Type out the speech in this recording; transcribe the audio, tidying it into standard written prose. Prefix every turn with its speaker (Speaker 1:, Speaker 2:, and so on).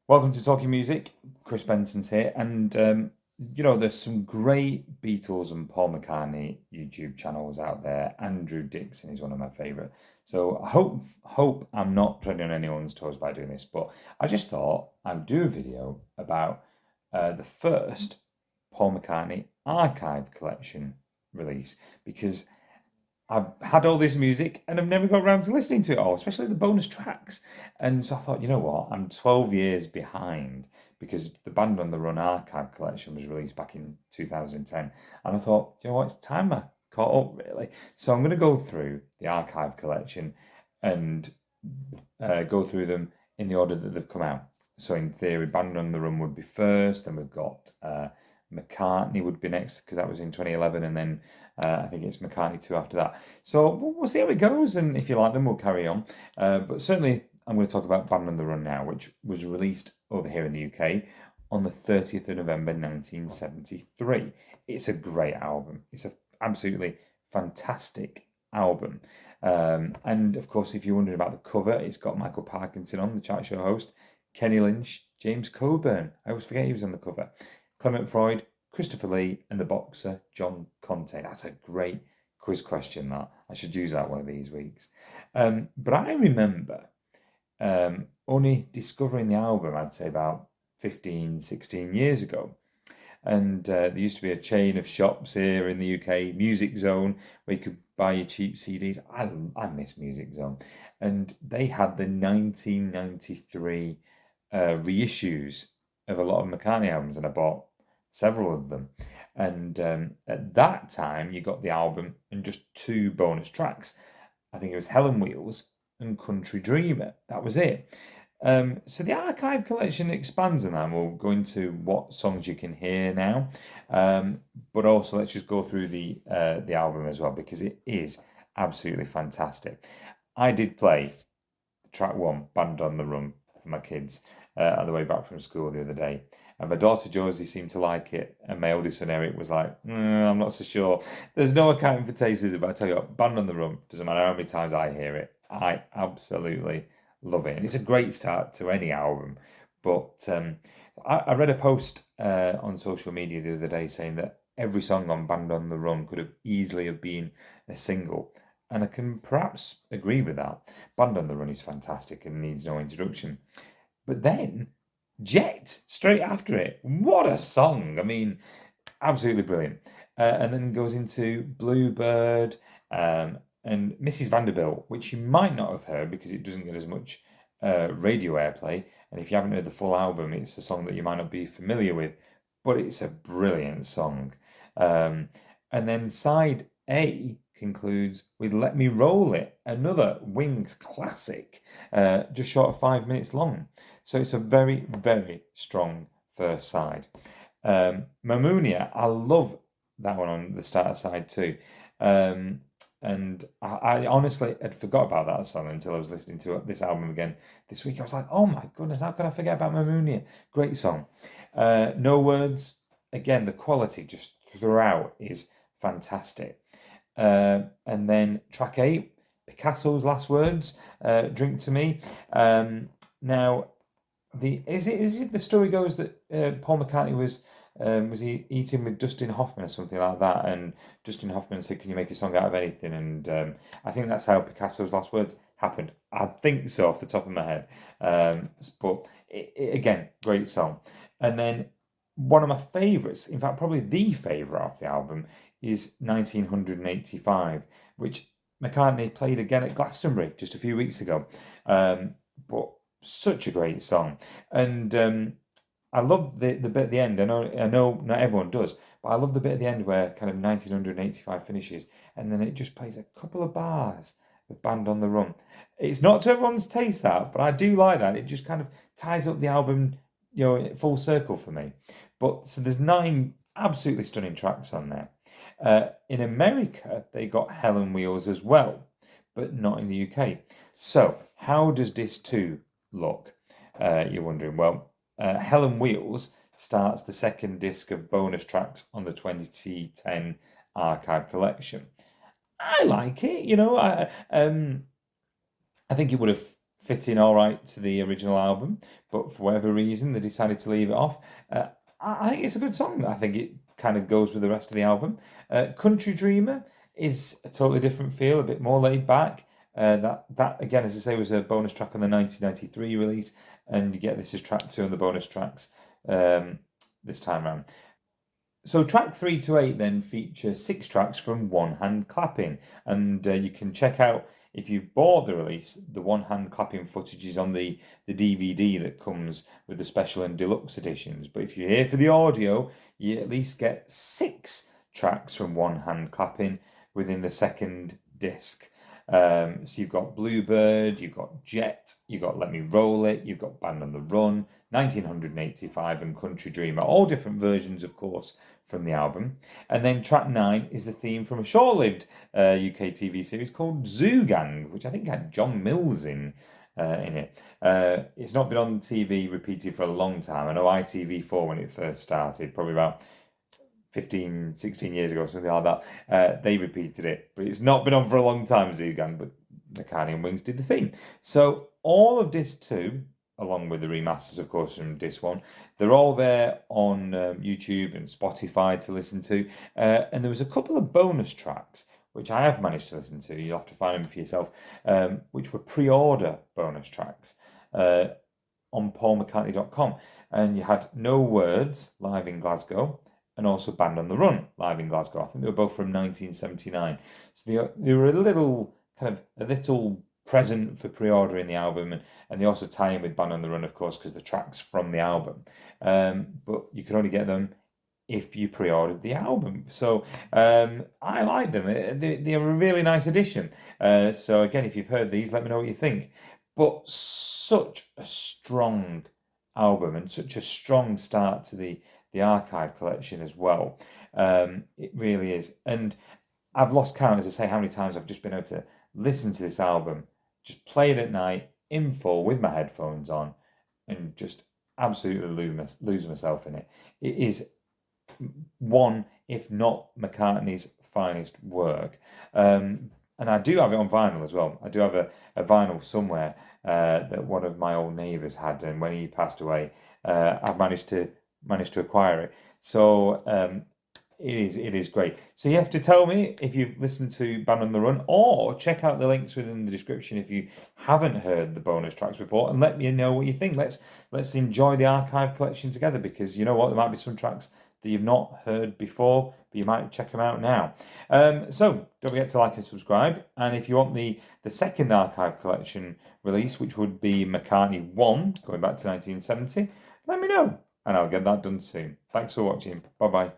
Speaker 1: Welcome to Talking Music. Chris Benson's here, and there's some great Beatles and Paul McCartney YouTube channels out there. Andrew Dixon is one of my favorite. So I hope I'm not treading on anyone's toes by doing this, but I just thought I'd do a video about the first Paul McCartney Archive Collection release because I've had all this music and I've never got around to listening to it all, especially the bonus tracks. And so I thought, you know what? I'm 12 years behind because the Band on the Run Archive Collection was released back in 2010. And I thought, you know what? It's time I caught up, really. So I'm going to go through the Archive Collection and go through them in the order that they've come out. So in theory, Band on the Run would be first, then we've got McCartney would be next because that was in 2011, and then I think it's McCartney 2 after that. So we'll see how it goes, and if you like them, we'll carry on. But certainly, I'm going to talk about Band on the Run now, which was released over here in the UK on the 30th of November 1973. It's a great album. It's an absolutely fantastic album. And of course, if you're wondering about the cover, it's got Michael Parkinson on, the chat show host, Kenny Lynch, James Coburn. I always forget he was on the cover. Clement Freud, Christopher Lee, and the boxer John Conte. That's a great quiz question, that. I should use that one of these weeks. But I remember only discovering the album, I'd say about 15, 16 years ago. And there used to be a chain of shops here in the UK, Music Zone, where you could buy your cheap CDs. I miss Music Zone. And they had the 1993 reissues of a lot of McCartney albums, and I bought several of them. And at that time, you got the album and just two bonus tracks. I think it was Hell on Wheels and Country Dreamer. That was it. So the archive collection expands on that, and we'll go into what songs you can hear now. But also, let's just go through the album as well because it is absolutely fantastic. I did play track one, Band on the Run, for my kids on the way back from school the other day. And my daughter Josie seemed to like it, and my oldest son Eric was like, I'm not so sure. There's no accounting for tastes, but I tell you what, Band on the Run, doesn't matter how many times I hear it, I absolutely love it. And it's a great start to any album. But I read a post on social media the other day saying that every song on Band on the Run could have easily have been a single. And I can perhaps agree with that. Band on the Run is fantastic and needs no introduction. But then Jet straight after it. What a song! I mean, absolutely brilliant. And then goes into Bluebird and Mrs. Vanderbilt, which you might not have heard because it doesn't get as much radio airplay. And if you haven't heard the full album, it's a song that you might not be familiar with, but it's a brilliant song. And then side A concludes with Let Me Roll It, another Wings classic, just short of 5 minutes long. So it's a very, very strong first side. Mamounia, I love that one on the starter side too. And I honestly had forgot about that song until I was listening to this album again this week. I was like, oh my goodness, how could I forget about Mamounia? Great song. No Words, again, the quality just throughout is fantastic. And then track 8, Picasso's Last Words, Drink to Me. Now, is it the story goes that Paul McCartney was he eating with Dustin Hoffman or something like that, and Dustin Hoffman said, "Can you make a song out of anything?" And I think that's how Picasso's Last Words happened. I think so, off the top of my head. But again, great song. And then one of my favourites, in fact, probably the favourite off the album, is 1985, which McCartney played again at Glastonbury just a few weeks ago. But such a great song. And I love the bit at the end. I know not everyone does, but I love the bit at the end where kind of 1985 finishes, and then it just plays a couple of bars of Band on the Run. It's not to everyone's taste, that, but I do like that. It just kind of ties up the album, full circle for me. But so there's 9 absolutely stunning tracks on there. In America, they got Hell on Wheels as well, but not in the UK. So how does Disc 2 look? You're wondering. Well, Hell on Wheels starts the second disc of bonus tracks on the 2010 Archive Collection. I like it, I think it would have fit in all right to the original album, but for whatever reason they decided to leave it off. I think it's a good song. I think it kind of goes with the rest of the album. Country Dreamer is a totally different feel, a bit more laid back. That again, as I say, was a bonus track on the 1993 release, and you get this as track 2 on the bonus tracks this time around. So track 3 to 8 then feature 6 tracks from One Hand Clapping, and you can check out, if you bought the release, the One Hand Clapping footage is on the DVD that comes with the special and deluxe editions. But if you're here for the audio, you at least get 6 tracks from One Hand Clapping within the second disc. So you've got Bluebird, you've got Jet, you've got Let Me Roll It, you've got Band on the Run, 1985 and Country Dreamer, all different versions, of course, from the album. And then track 9 is the theme from a short-lived UK TV series called Zoo Gang, which I think had John Mills in it. It's not been on TV repeated for a long time. I know ITV4 when it first started, probably about 15, 16 years ago, something like that. They repeated it, but it's not been on for a long time, Zoo Gang, but McCartney and Wings did the theme. So all of Disc 2, along with the remasters, of course, from Disc 1, they're all there on YouTube and Spotify to listen to. And there was a couple of bonus tracks, which I have managed to listen to. You'll have to find them for yourself, which were pre-order bonus tracks on paulmccartney.com. And you had No Words, live in Glasgow, and also Band on the Run, live in Glasgow. I think they were both from 1979. So they were a little present for pre-ordering the album, and they also tie in with Band on the Run, of course, because the tracks from the album. But you can only get them if you pre-ordered the album. So I like them. They're a really nice addition. So again, if you've heard these, let me know what you think. But such a strong album and such a strong start to the archive collection as well. It really is. And I've lost count, as I say, how many times I've just been able to listen to this album, just play it at night in full with my headphones on, and just absolutely lose myself in it. It is one, if not McCartney's finest work. And I do have it on vinyl as well. I do have a vinyl somewhere that one of my old neighbours had, and when he passed away, I've managed to acquire it. So it is great. So you have to tell me if you've listened to Band on the Run, or check out the links within the description if you haven't heard the bonus tracks before, and let me know what you think. Let's enjoy the archive collection together, because you know what, there might be some tracks that you've not heard before, but you might check them out now. So don't forget to like and subscribe. And if you want the second archive collection release, which would be McCartney 1, going back to 1970, let me know, and I'll get that done soon. Thanks for watching. Bye-bye.